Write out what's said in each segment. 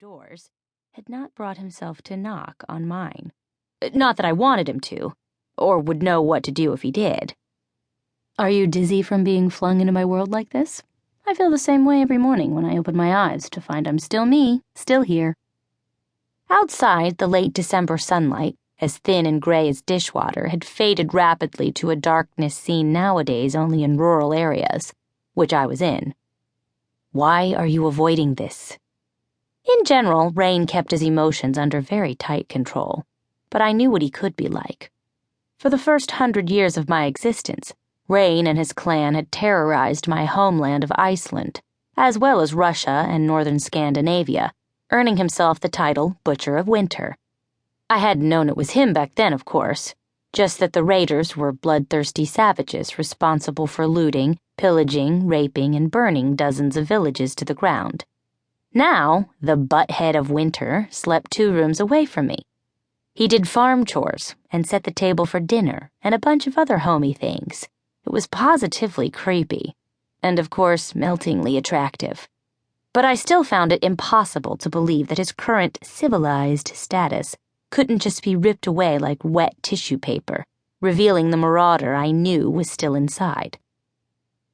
doors, had not brought himself to knock on mine. Not that I wanted him to, or would know what to do if he did. "Are you dizzy from being flung into my world like this? I feel the same way every morning when I open my eyes to find I'm still me, still here." Outside, the late December sunlight, as thin and gray as dishwater, had faded rapidly to a darkness seen nowadays only in rural areas, which I was in. "Why are you avoiding this?" In general, Reyn kept his emotions under very tight control, but I knew what he could be like. For the first 100 years of my existence, Reyn and his clan had terrorized my homeland of Iceland, as well as Russia and northern Scandinavia, earning himself the title Butcher of Winter. I hadn't known it was him back then, of course, just that the raiders were bloodthirsty savages responsible for looting, pillaging, raping, and burning dozens of villages to the ground. Now, the butthead of Winter slept 2 rooms away from me. He did farm chores and set the table for dinner and a bunch of other homey things. It was positively creepy, and of course, meltingly attractive. But I still found it impossible to believe that his current civilized status couldn't just be ripped away like wet tissue paper, revealing the marauder I knew was still inside.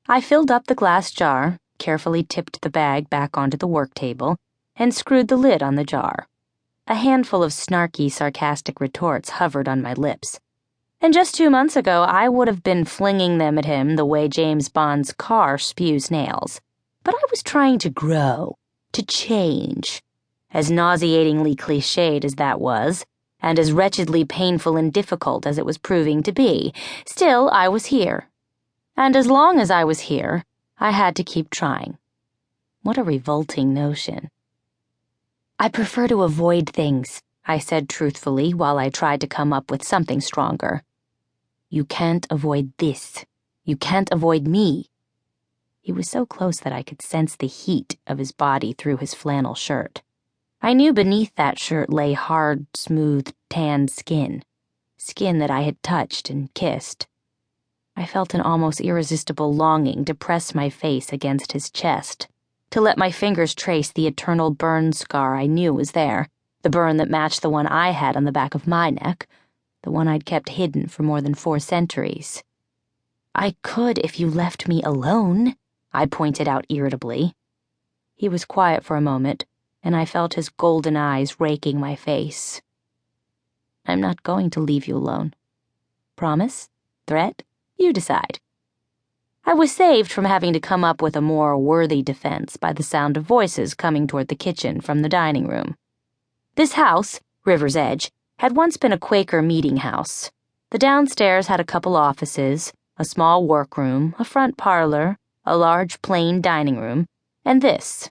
I filled up the glass jar, carefully tipped the bag back onto the work table, and screwed the lid on the jar. A handful of snarky, sarcastic retorts hovered on my lips. And just 2 months ago, I would have been flinging them at him the way James Bond's car spews nails. But I was trying to grow, to change. As nauseatingly cliched as that was, and as wretchedly painful and difficult as it was proving to be, still I was here. And as long as I was here, I had to keep trying. What a revolting notion. "I prefer to avoid things," I said truthfully while I tried to come up with something stronger. "You can't avoid this. You can't avoid me." He was so close that I could sense the heat of his body through his flannel shirt. I knew beneath that shirt lay hard, smooth, tanned skin that I had touched and kissed. I felt an almost irresistible longing to press my face against his chest, to let my fingers trace the eternal burn scar I knew was there, the burn that matched the one I had on the back of my neck, the one I'd kept hidden for more than 4 centuries. "I could if you left me alone," I pointed out irritably. He was quiet for a moment, and I felt his golden eyes raking my face. "I'm not going to leave you alone. Promise? Threat? You decide." I was saved from having to come up with a more worthy defense by the sound of voices coming toward the kitchen from the dining room. This house, River's Edge, had once been a Quaker meeting house. The downstairs had a couple offices, a small workroom, a front parlor, a large plain dining room, and this,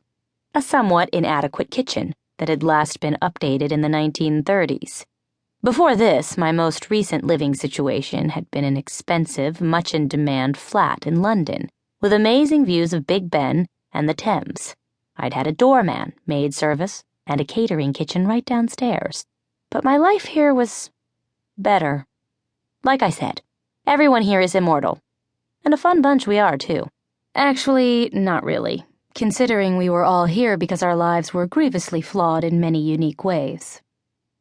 a somewhat inadequate kitchen that had last been updated in the 1930s. Before this, my most recent living situation had been an expensive, much-in-demand flat in London, with amazing views of Big Ben and the Thames. I'd had a doorman, maid service, and a catering kitchen right downstairs. But my life here was better. Like I said, everyone here is immortal. And a fun bunch we are, too. Actually, not really, considering we were all here because our lives were grievously flawed in many unique ways.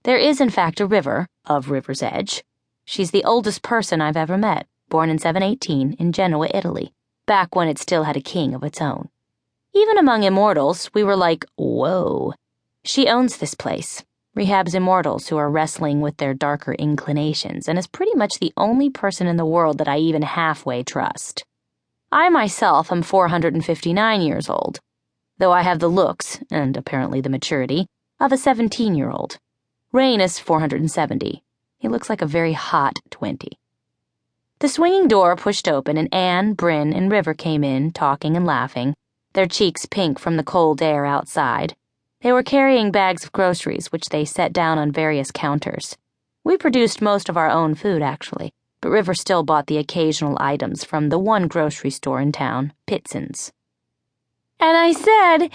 There is, in fact, a river, of River's Edge. She's the oldest person I've ever met, born in 718 in Genoa, Italy, back when it still had a king of its own. Even among immortals, we were like, whoa. She owns this place, rehabs immortals who are wrestling with their darker inclinations, and is pretty much the only person in the world that I even halfway trust. I myself am 459 years old, though I have the looks, and apparently the maturity, of a 17-year-old. Reyn is 470. He looks like a very hot 20. The swinging door pushed open and Anne, Bryn, and River came in, talking and laughing, their cheeks pink from the cold air outside. They were carrying bags of groceries, which they set down on various counters. We produced most of our own food, actually, but River still bought the occasional items from the one grocery store in town, Pitson's. "And I said,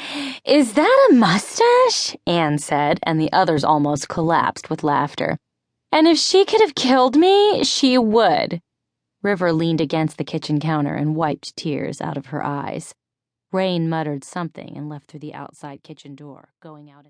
'Is that a mustache?' Anne said, and the others almost collapsed with laughter. And if she could have killed me, she would." River leaned against the kitchen counter and wiped tears out of her eyes. Reyn muttered something and left through the outside kitchen door, going out into